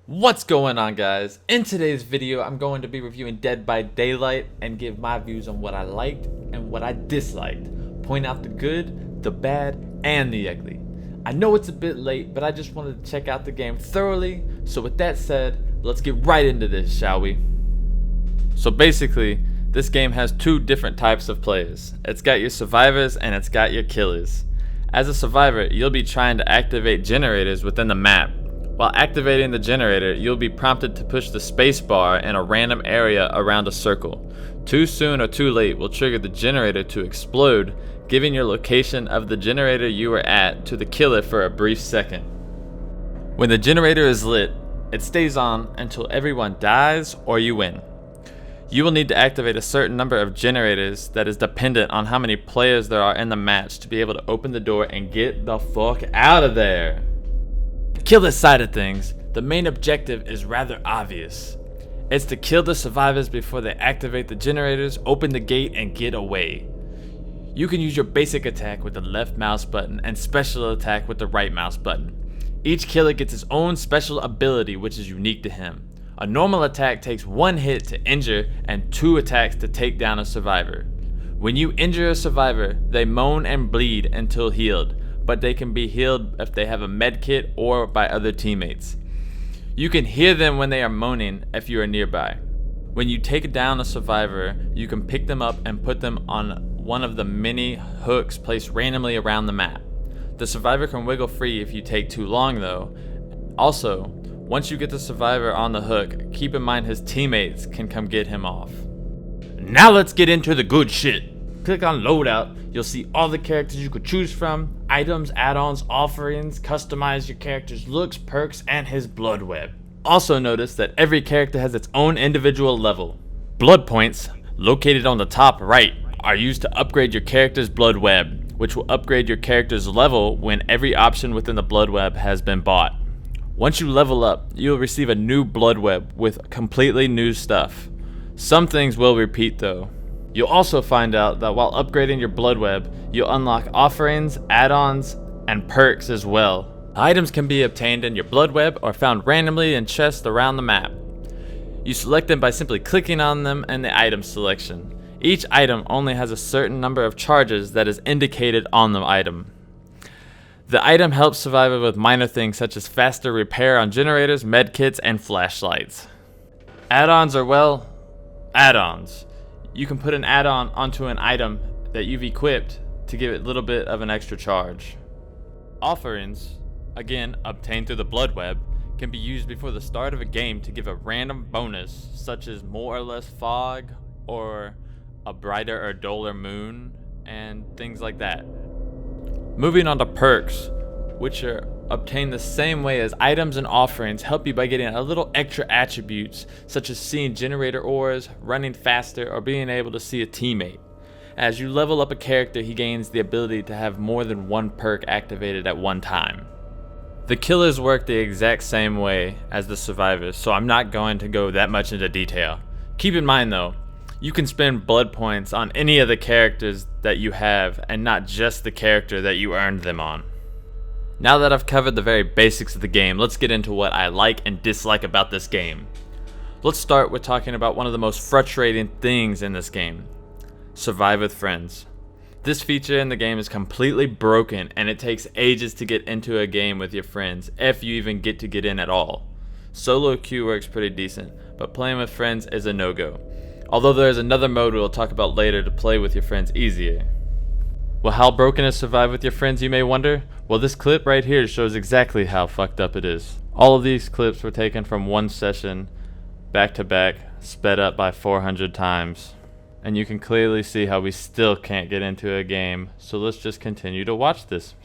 What's going on, guys? In today's video, I'm going to be reviewing Dead by Daylight and give my views on what I liked and what I disliked. Point out the good, the bad, and the ugly. I know it's a bit late, but I just wanted to check out the game thoroughly. So with that said, let's get right into this, shall we? So basically, this game has two different types of players. It's got your survivors and it's got your killers. As a survivor, you'll be trying to activate generators within the map. While activating the generator, you'll be prompted to push the spacebar in a random area around a circle. Too soon or too late will trigger the generator to explode, giving your location of the generator you were at to the killer for a brief second. When the generator is lit, it stays on until everyone dies or you win. You will need to activate a certain number of generators that is dependent on how many players there are in the match to be able to open the door and get the fuck out of there. Killer side of things, the main objective is rather obvious. It's to kill the survivors before they activate the generators, open the gate, and get away. You can use your basic attack with the left mouse button and special attack with the right mouse button. Each killer gets his own special ability which is unique to him. A normal attack takes one hit to injure and two attacks to take down a survivor. When you injure a survivor, they moan and bleed until healed, but they can be healed if they have a med kit or by other teammates. You can hear them when they are moaning if you are nearby. When you take down a survivor, you can pick them up and put them on one of the many hooks placed randomly around the map. The survivor can wiggle free if you take too long though. Also, once you get the survivor on the hook, keep in mind his teammates can come get him off. Now let's get into the good shit. Click on loadout, you'll see all the characters you could choose from, items, add-ons, offerings, customize your character's looks, perks, and his blood web. Also notice that every character has its own individual level. Blood points, located on the top right, are used to upgrade your character's blood web, which will upgrade your character's level when every option within the blood web has been bought. Once you level up, you'll receive a new blood web with completely new stuff. Some things will repeat though. You'll also find out that while upgrading your blood web, you'll unlock offerings, add-ons, and perks as well. Items can be obtained in your blood web or found randomly in chests around the map. You select them by simply clicking on them in the item selection. Each item only has a certain number of charges that is indicated on the item. The item helps survivors with minor things such as faster repair on generators, medkits, and flashlights. Add-ons are, well, add-ons. You can put an add-on onto an item that you've equipped to give it a little bit of an extra charge. Offerings, again obtained through the blood web, can be used before the start of a game to give a random bonus such as more or less fog or a brighter or duller moon and things like that. Moving on to perks, which are obtained the same way as items and offerings, help you by getting a little extra attributes such as seeing generator ores, running faster, or being able to see a teammate. As you level up a character, he gains the ability to have more than one perk activated at one time. The killers work the exact same way as the survivors, so I'm not going to go that much into detail. Keep in mind though, you can spend blood points on any of the characters that you have and not just the character that you earned them on. Now that I've covered the very basics of the game, let's get into what I like and dislike about this game. Let's start with talking about one of the most frustrating things in this game: survive with friends. This feature in the game is completely broken and it takes ages to get into a game with your friends, if you even get in at all. Solo queue works pretty decent, but playing with friends is a no-go. Although there is another mode we'll talk about later to play with your friends easier. Well, how broken is survive with your friends, you may wonder? Well, this clip right here shows exactly how fucked up it is. All of these clips were taken from one session, back to back, sped up by 400 times. And you can clearly see how we still can't get into a game, so let's just continue to watch this.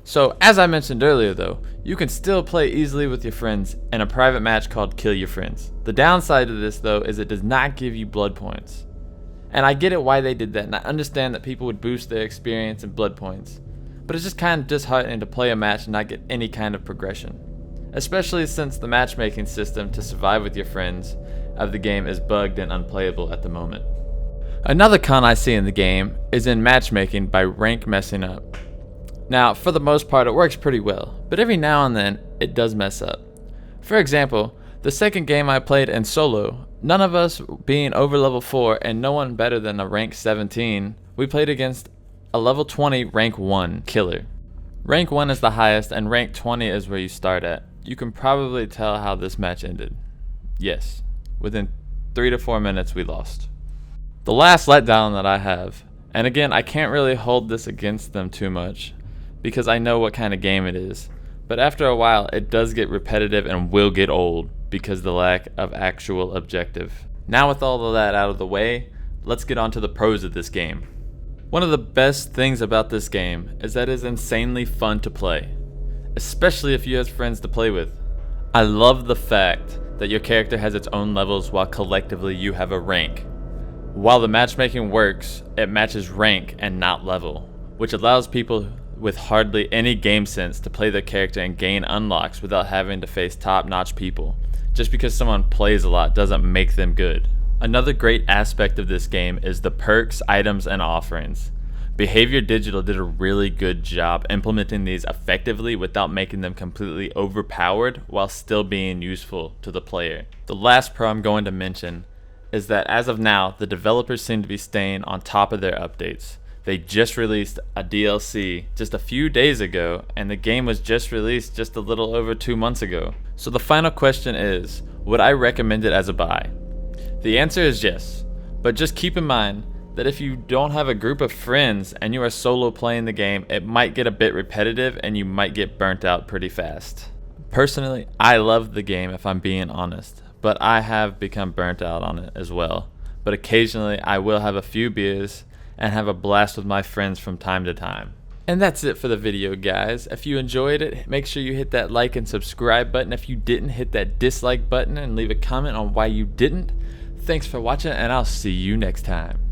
So, as I mentioned earlier though, you can still play easily with your friends in a private match called Kill Your Friends. The downside of this though is it does not give you blood points. And I get it why they did that, and I understand that people would boost their experience and blood points. But it's just kind of disheartening to play a match and not get any kind of progression. especially since the matchmaking system to survive with your friends of the game is bugged and unplayable at the moment. Another con I see in the game is in matchmaking by rank messing up. Now, for the most part it works pretty well, but every now and then it does mess up. For example, the second game I played in solo, none of us being over level 4 and no one better than a rank 17, we played against a level 20 rank 1 killer. Rank 1 is the highest and rank 20 is where you start at. You can probably tell how this match ended. Yes, within 3 to 4 minutes we lost. The last letdown that I have, and again I can't really hold this against them too much because I know what kind of game it is, but after a while it does get repetitive and will get old because the lack of actual objective. Now with all of that out of the way, let's get on to the pros of this game. One of the best things about this game is that it is insanely fun to play, especially if you have friends to play with. I love the fact that your character has its own levels while collectively you have a rank. While the matchmaking works, it matches rank and not level, which allows people with hardly any game sense to play their character and gain unlocks without having to face top-notch people. Just because someone plays a lot doesn't make them good. Another great aspect of this game is the perks, items, and offerings. Behavior Digital did a really good job implementing these effectively without making them completely overpowered while still being useful to the player. The last pro I'm going to mention is that as of now, the developers seem to be staying on top of their updates. They just released a DLC just a few days ago, and the game was just released just a little over 2 months ago. So the final question is, would I recommend it as a buy? The answer is yes, but just keep in mind that if you don't have a group of friends and you are solo playing the game, it might get a bit repetitive and you might get burnt out pretty fast. Personally, I love the game if I'm being honest, but I have become burnt out on it as well. But occasionally I will have a few beers and have a blast with my friends from time to time. And that's it for the video, guys. If you enjoyed it, make sure you hit that like and subscribe button. If you didn't, hit that dislike button and leave a comment on why you didn't. Thanks for watching, and I'll see you next time.